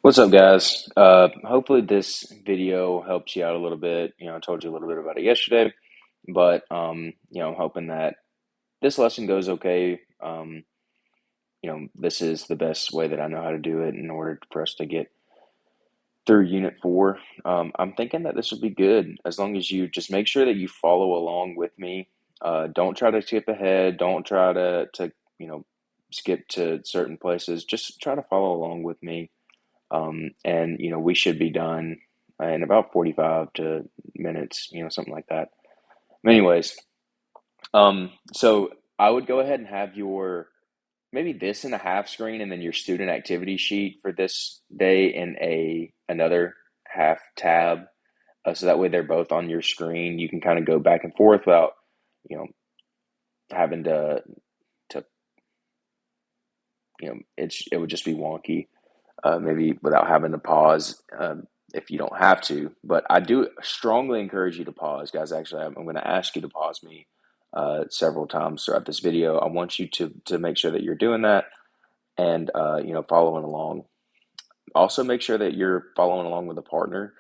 What's up, guys? Hopefully this video helps you out a little bit. I told you a little bit about it yesterday, but I'm hoping that this lesson goes okay. This is the best way that I know how to do it in order for us to get through Unit 4. I'm thinking that this will be good as long as you just make sure that you follow along with me. Don't try to skip ahead. Don't try to skip to certain places. Just try to follow along with me. And we should be done in about 45 to minutes, something like that. Anyways, so I would go ahead and have your maybe this in a half screen and then your student activity sheet for this day in another half tab. So that way they're both on your screen. You can kind of go back and forth without, you know, having to it would just be wonky. Maybe without having to pause if you don't have to. But I do strongly encourage you to pause, guys. Actually, I'm going to ask you to pause me several times throughout this video. I want you to make sure that you're doing that and following along. Also, make sure that you're following along with a partner.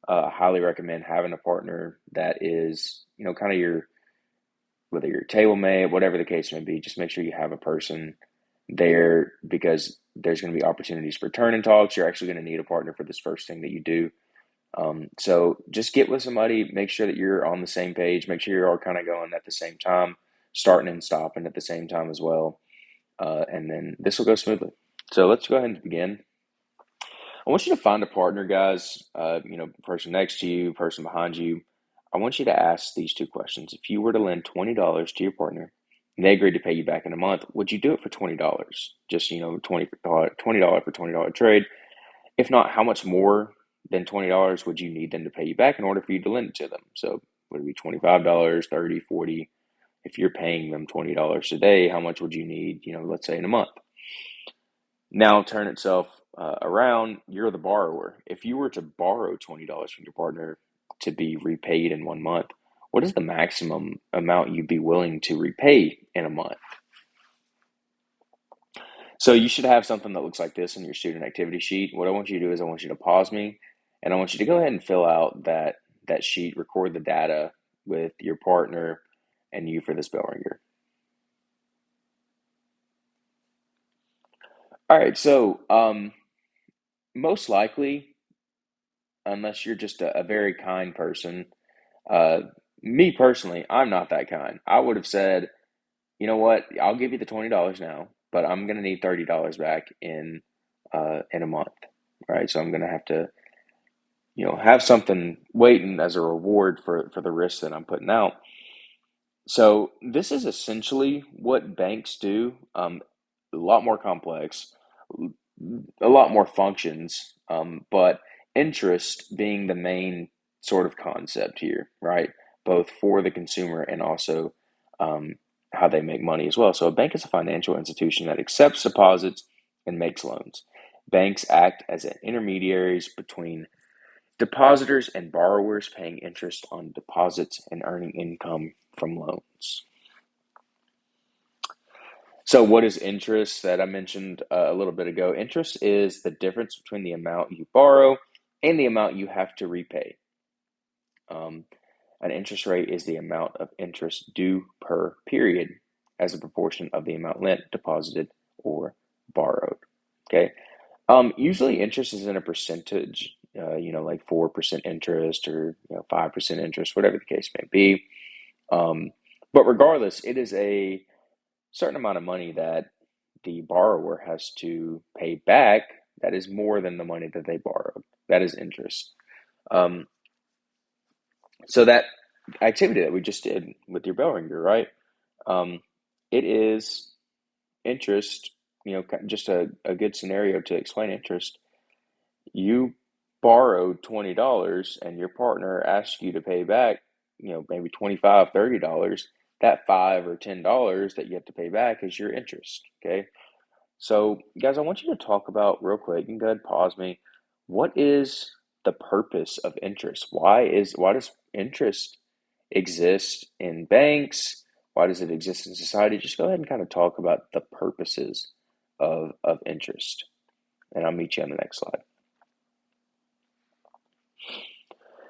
I highly recommend having a partner that is kind of your whether you're table mate, whatever the case may be. Just make sure you have a person there because there's going to be opportunities for turn and talks. You're actually going to need a partner for this first thing that you do. So just get with somebody, make sure that you're on the same page, make sure you're all kind of going at the same time, starting and stopping at the same time as well. And then this will go smoothly. So let's go ahead and begin. I want you to find a partner, guys, person next to you, person behind you. I want you to ask these two questions. If you were to lend $20 to your partner and they agreed to pay you back in a month, would you do it for $20? Just, $20 for $20 trade. If not, how much more than $20 would you need them to pay you back in order for you to lend it to them? So would it be $25, 30, 40? If you're paying them $20 a day, how much would you need, let's say in a month? Now turn itself around, you're the borrower. If you were to borrow $20 from your partner to be repaid in 1 month, what is the maximum amount you'd be willing to repay in a month? So you should have something that looks like this in your student activity sheet. What I want you to do is I want you to pause me and I want you to go ahead and fill out that sheet, record the data with your partner and you for this bell ringer. All right, so most likely, unless you're just a very kind person, uh, me personally, I'm not that kind. I would have said, you know what, I'll give you the $20 now, but I'm gonna need $30 back in a month. All right, so I'm gonna have to have something waiting as a reward for the risk that I'm putting out. So this is essentially what banks do. A lot more complex, a lot more functions, but interest being the main sort of concept here, right? Both for the consumer and also um, how they make money as well. So a bank is a financial institution that accepts deposits and makes loans. Banks act as intermediaries between depositors and borrowers, paying interest on deposits and earning income from loans. So, what is interest that I mentioned a little bit ago? Interest is the difference between the amount you borrow and the amount you have to repay. Um, an interest rate is the amount of interest due per period as a proportion of the amount lent, deposited, or borrowed. Okay. Usually interest is in a percentage, like 4% interest or 5% interest, whatever the case may be. Um, but regardless, it is a certain amount of money that the borrower has to pay back that is more than the money that they borrowed. That is interest. Um, so that activity that we just did with your bell ringer, right? Um, it is interest, just a good scenario to explain interest. You borrowed $20 and your partner asks you to pay back, maybe $25, $30. That $5 or $10 that you have to pay back is your interest. Okay. So, guys, I want you to talk about real quick. You can go ahead and pause me. What is the purpose of interest? Why does interest exist in banks? Why does it exist in society? Just go ahead and kind of talk about the purposes of interest. And I'll meet you on the next slide.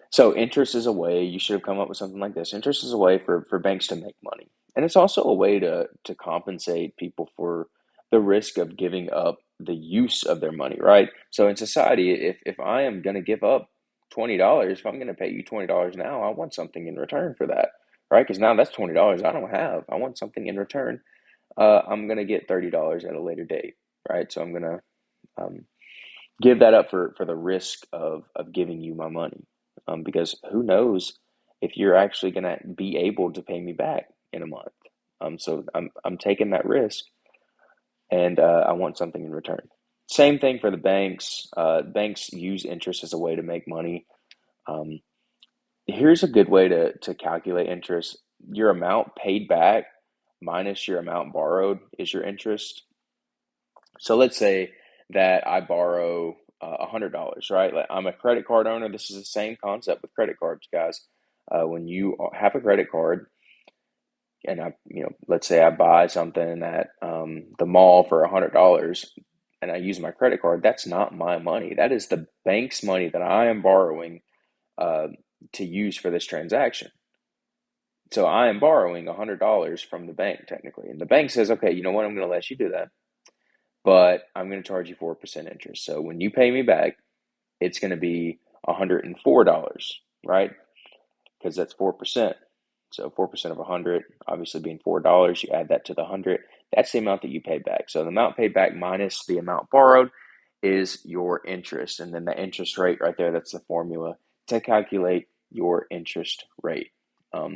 So interest is a way, you should have come up with something like this. Interest is a way for banks to make money. And it's also a way to compensate people for the risk of giving up the use of their money, right? So in society, if I am going to give up $20, if I'm going to pay you $20 now, I want something in return for that, right? Because now that's $20 I don't have. I want something in return. I'm going to get $30 at a later date, right? So I'm going to um, give that up for the risk of giving you my money, because who knows if you're actually going to be able to pay me back in a month. So I'm taking that risk, and I want something in return. Same thing for the banks. Banks use interest as a way to make money. Um, Here's a good way to calculate interest. Your amount paid back minus your amount borrowed is your interest. So let's say that I borrow $100, right? Like I'm a credit card owner. This is the same concept with credit cards, guys. When you have a credit card, and let's say I buy something at the mall for $100, and I use my credit card, that's not my money. That is the bank's money that I am borrowing uh, to use for this transaction. So I am borrowing $100 from the bank technically, and the bank says, okay, you know what? I'm going to let you do that, but I'm going to charge you 4% interest. So when you pay me back, it's going to be $104, right? Because that's 4%. So 4% of 100, obviously being $4, you add that to the 100. That's the amount that you pay back. So the amount paid back minus the amount borrowed is your interest. And then the interest rate right there, that's the formula to calculate your interest rate.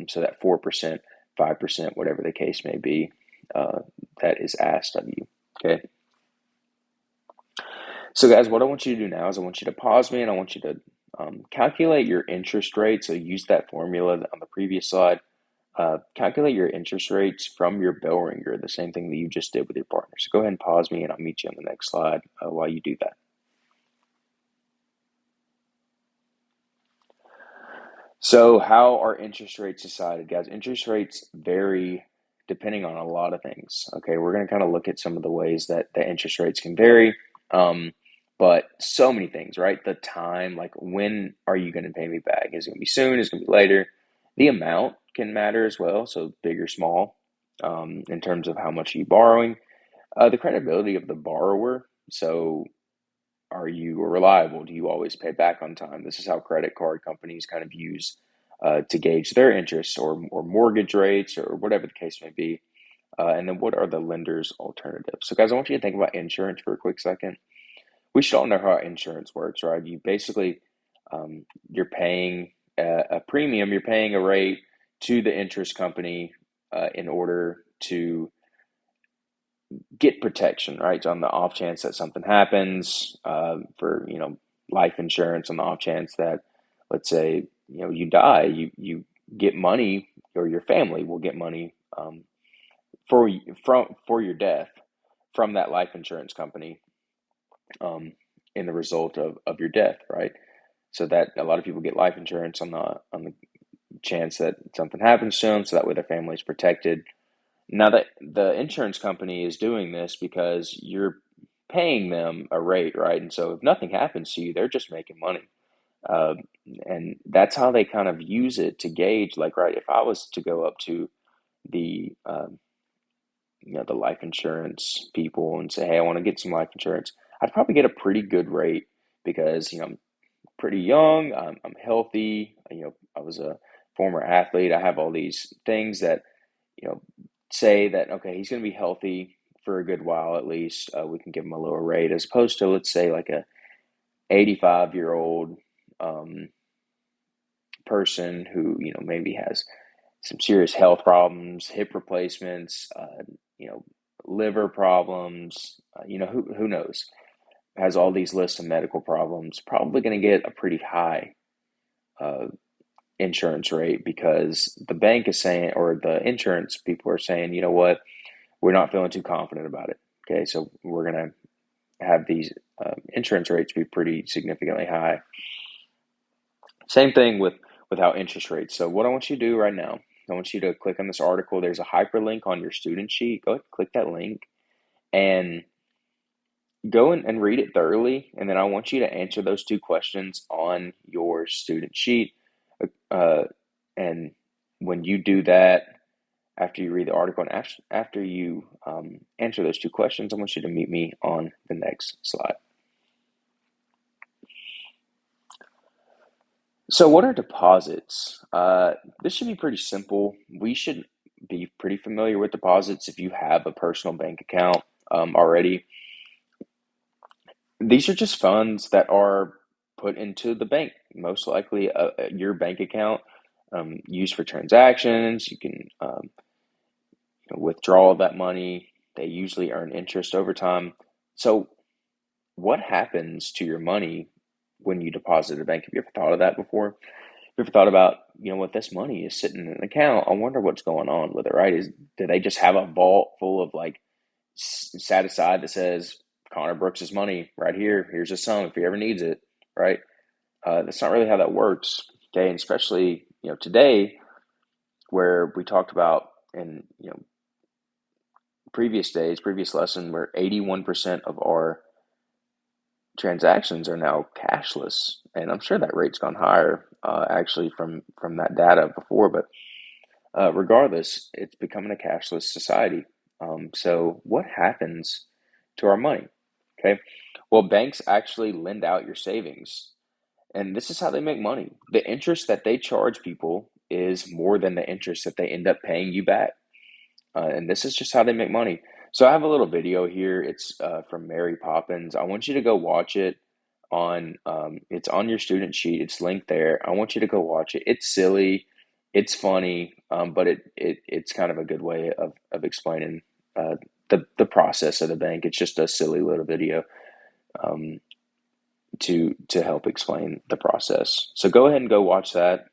So that 4%, 5%, whatever the case may be, that is asked of you. Okay. So, guys, what I want you to do now is I want you to pause me and I want you to calculate your interest rate. So, use that formula on the previous slide. Calculate your interest rates from your bell ringer, the same thing that you just did with your partner. So, go ahead and pause me and I'll meet you on the next slide while you do that. So, how are interest rates decided, guys? Interest rates vary depending on a lot of things. Okay, we're going to kind of look at some of the ways that the interest rates can vary. Um, but so many things, right? The time, like when are you going to pay me back? Is it going to be soon? Is it going to be later? The amount can matter as well, so big or small, in terms of how much are you borrowing. The credibility of the borrower. So, are you reliable? Do you always pay back on time? This is how credit card companies kind of use to gauge their interest or mortgage rates or whatever the case may be. And then what are the lender's alternatives? So, guys, I want you to think about insurance for a quick second. We should all know how insurance works, right? You basically you're paying a premium, you're paying a rate to the interest company in order to get protection, right? So on the off chance that something happens, for life insurance, on the off chance that, let's say, you die, you get money, or your family will get money for your death from that life insurance company, um, in the result of your death, right? So that a lot of people get life insurance on the chance that something happens to them, so that way their family is protected. Now that the insurance company is doing this because you're paying them a rate, right? And so if nothing happens to you, they're just making money. Uh, and that's how they kind of use it to gauge, like, right, if I was to go up to the, the life insurance people and say, hey, I want to get some life insurance, I'd probably get a pretty good rate because, I'm pretty young, I'm healthy, I was a former athlete, I have all these things that, you know, say that, okay, he's going to be healthy for a good while at least. We can give him a lower rate as opposed to, let's say, like a 85-year-old um, person who, maybe has some serious health problems, hip replacements, liver problems, who knows, has all these lists of medical problems, probably going to get a pretty high uh, insurance rate because the bank is saying, or the insurance people are saying, you know what, we're not feeling too confident about it. Okay, so we're going to have these insurance rates be pretty significantly high. Same thing with how interest rates. So what I want you to do right now, I want you to click on this article. There's a hyperlink on your student sheet. Go ahead, click that link, and Go in and read it thoroughly, and then I want you to answer those two questions on your student sheet. Uh, and when you do that, after you read the article and after you answer those two questions, I want you to meet me on the next slide. So, what are deposits? This should be pretty simple. We should be pretty familiar with deposits if you have a personal bank account already. These are just funds that are put into the bank, most likely your bank account, used for transactions. You can withdraw that money. They usually earn interest over time. So, what happens to your money when you deposit at a bank? Have you ever thought of that before? You ever thought about, what this money is sitting in an account? I wonder what's going on with it, right? Do they just have a vault full of like set aside that says Connor Brooks's money right here? Here's a sum if he ever needs it, right? That's not really how that works. Okay, and especially today, where we talked about in previous lesson, where 81% of our transactions are now cashless, and I'm sure that rate's gone higher actually from that data before, but regardless, it's becoming a cashless society. So what happens to our money? Okay, well, banks actually lend out your savings, and this is how they make money. The interest that they charge people is more than the interest that they end up paying you back. And this is just how they make money. So I have a little video here. It's from Mary Poppins. I want you to go watch it on. It's on your student sheet. It's linked there. I want you to go watch it. It's silly, it's funny, but it's kind of a good way of explaining the process of the bank. It's just a silly little video um, to help explain the process. So go ahead and go watch that,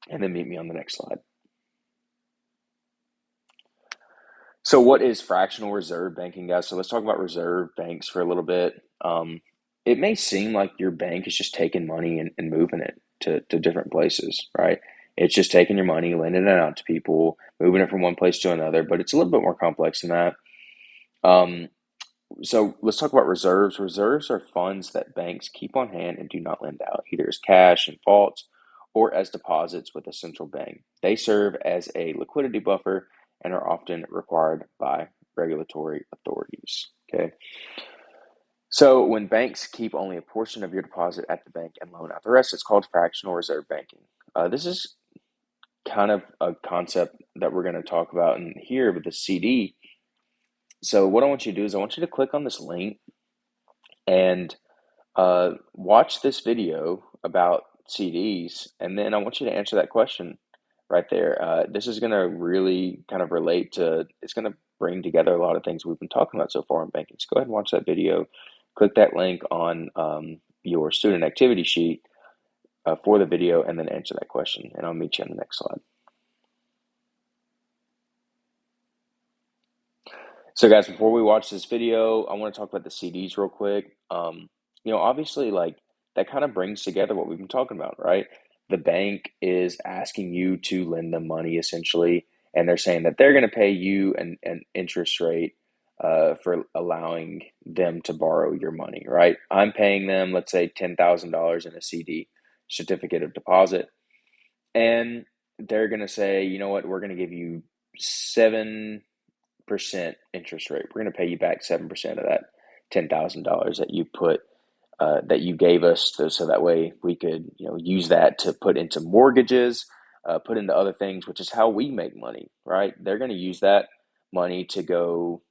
and then meet me on the next slide. So, what is fractional reserve banking, guys? So, let's talk about reserve banks for a little bit. It may seem like your bank is just taking money and moving it to different places, right? It's just taking your money, lending it out to people, moving it from one place to another, but it's a little bit more complex than that. Um, so, let's talk about reserves. Reserves are funds that banks keep on hand and do not lend out, either as cash in vaults or as deposits with a central bank. They serve as a liquidity buffer and are often required by regulatory authorities. Okay. So when banks keep only a portion of your deposit at the bank and loan out the rest, it's called fractional reserve banking. This is kind of a concept that we're going to talk about in here with the CD. So what I want you to do is I want you to click on this link and watch this video about CDs, and then I want you to answer that question right there. This is going to really kind of relate to, it's going to bring together a lot of things we've been talking about so far in banking. So go ahead and watch that video. Click that link on your student activity sheet for the video, and then answer that question, and I'll meet you on the next slide. So, guys, before we watch this video, I want to talk about the CDs real quick. Obviously, like that kind of brings together what we've been talking about, right? The bank is asking you to lend them money essentially, and they're saying that they're going to pay you an interest rate for allowing them to borrow your money, right? I'm paying them, let's say, $10,000 in a CD, certificate of deposit, and they're going to say, you know what, we're going to give you 7% interest rate. We're going to pay you back 7% of that $10,000 that you put that you gave us, so that way we could use that to put into mortgages, put into other things, which is how we make money, right? They're going to use that money to go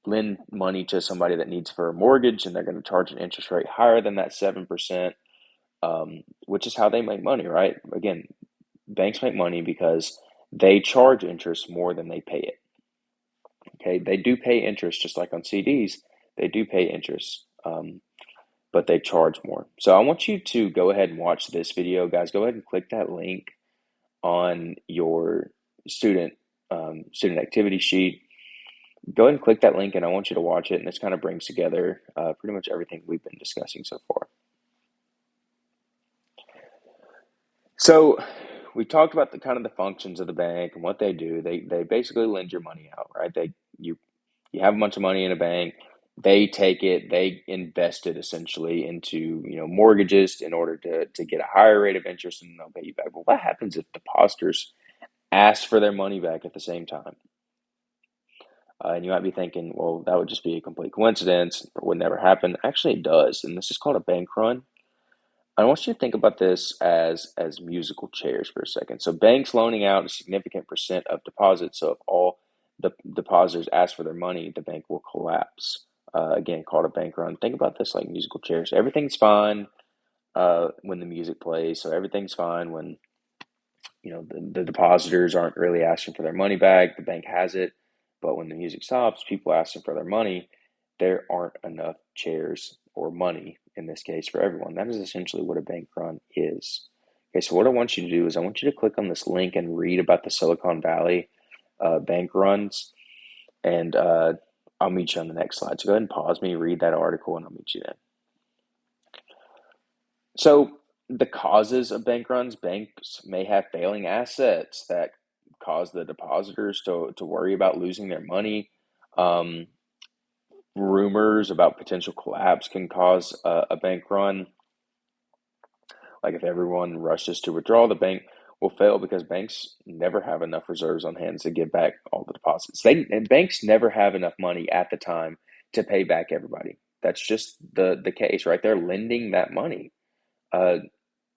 lend money to somebody that needs for a mortgage, and they're going to charge an interest rate higher than that 7%, which is how they make money, right? Again, banks make money because they charge interest more than they pay it. Okay, they do pay interest just like on CDs. They do pay interest, but they charge more. So I want you to go ahead and watch this video, guys. Go ahead and click that link on your student activity sheet. Go ahead and click that link, and I want you to watch it. And this kind of brings together pretty much everything we've been discussing so far. So we talked about the kind of the functions of the bank and what they do. They basically lend your money out, right? You have a bunch of money in a bank. They take it, they invest it essentially into, mortgages in order to get a higher rate of interest, and they'll pay you back. But what happens if depositors ask for their money back at the same time? And you might be thinking, well, that would just be a complete coincidence. It would never happen. Actually, it does, and this is called a bank run. I want you to think about this as musical chairs for a second. So banks loaning out a significant percent of deposits. So if all the depositors ask for their money, the bank will collapse. Again, called a bank run. Think about this like musical chairs. Everything's fine when the music plays. So everything's fine when the depositors aren't really asking for their money back. The bank has it, but when the music stops, people asking for their money. There aren't enough chairs or money in this case for everyone. That is essentially what a bank run is. Okay, so what I want you to do is I want you to click on this link and read about the Silicon Valley bank runs, and I'll meet you on the next slide. So go ahead and pause me, read that article, and I'll meet you then. So the causes of bank runs, banks may have failing assets that cause the depositors to worry about losing their money. Um, Rumors about potential collapse can cause a bank run. Like if everyone rushes to withdraw, the bank will fail because banks never have enough reserves on hand to give back all the deposits. And banks never have enough money at the time to pay back everybody. That's just the case, right? They're lending that money. Uh,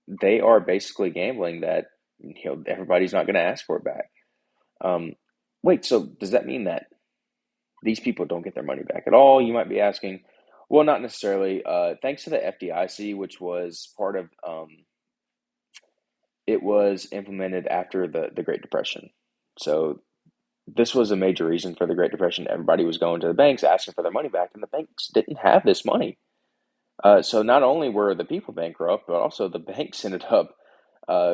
they are basically gambling that everybody's not going to ask for it back. Um, Wait, so does that mean that these people don't get their money back at all? You might be asking. Well, not necessarily. Thanks to the FDIC, which was part of, it was implemented after the Great Depression. So this was a major reason for the Great Depression. Everybody was going to the banks asking for their money back, and the banks didn't have this money. So not only were the people bankrupt, but also the banks ended up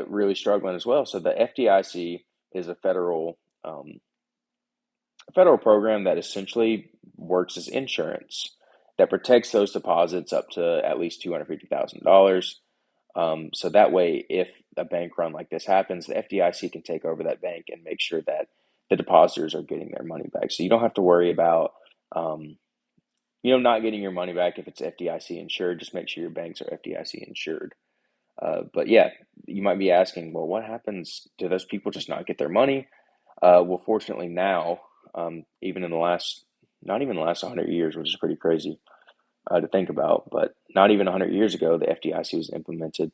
really struggling as well. So the FDIC is a federal program that essentially works as insurance that protects those deposits up to at least $250,000. So that way, if a bank run like this happens, the FDIC can take over that bank and make sure that the depositors are getting their money back. So you don't have to worry about, not getting your money back if it's FDIC insured. Just make sure your banks are FDIC insured. But yeah, you might be asking, well, what happens? Do those people just not get their money? Well, fortunately now, even in the last, not even the last 100 years, which is pretty crazy to think about, but not even 100 years ago, the FDIC was implemented.